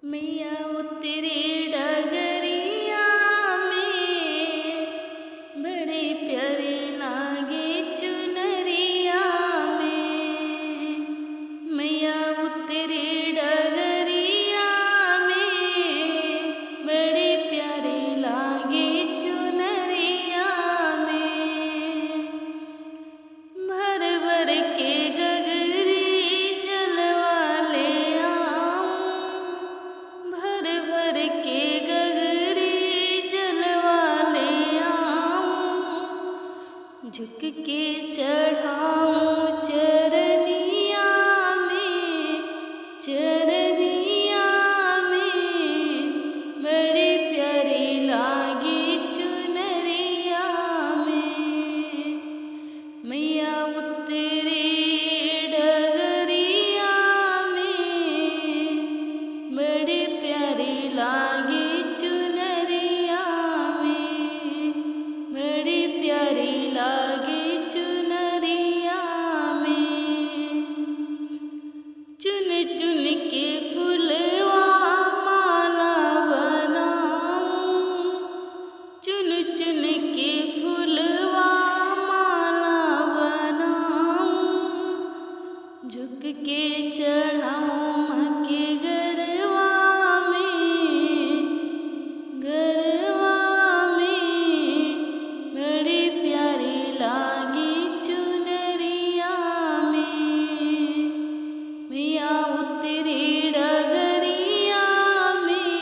मैया उतरी डगरिया में, बड़ी प्यारी लागे चुनरिया में। मैया उतरी डगरिया में, बड़ी प्यारी लागे चुनरिया में। भर भर के गगरी जलवा ले आऊं, भर भर के गगरी जलवा ले आऊं। झुक के चढ़ाऊं चरनिया में, चरनिया में। बड़ी प्यारी लागी चुनरिया में। मैया उतरी डगरिया में, बड़ी प्यारी लागी चुनरिया में, बड़ी प्यारी लागी चुनरिया में। चुन चुन के फुलवा माला बनाऊं, चुन चुन के फुलवा माला बनाऊं। झुक के चढ़ाऊं माँ के गरवा में, गरवा में। बड़ी प्यारी लागी चुनरिया में। मैया उतरी डगरिया में,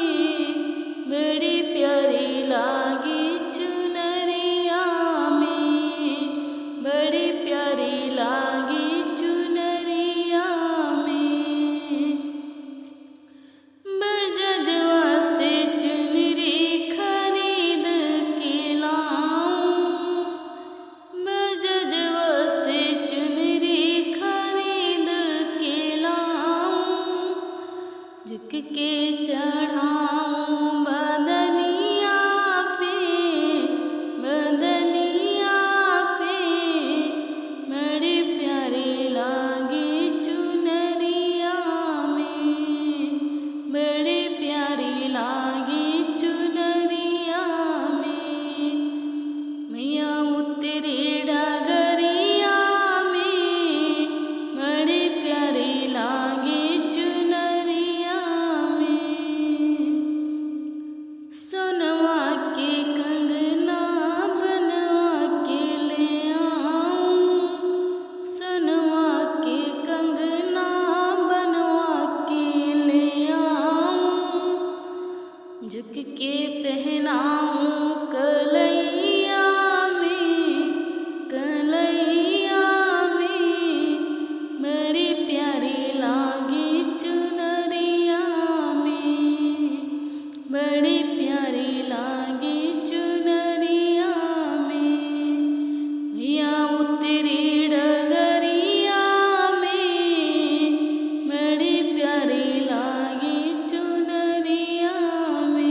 बड़ी प्यारी लागी चुनरिया में, बड़ी प्यारी लागी चुनरिया में। बजजवा से चुनरी खरीद के लाऊं, बजजवा से चुनरी खरीद के लाऊं। झुक के चढ़ाऊं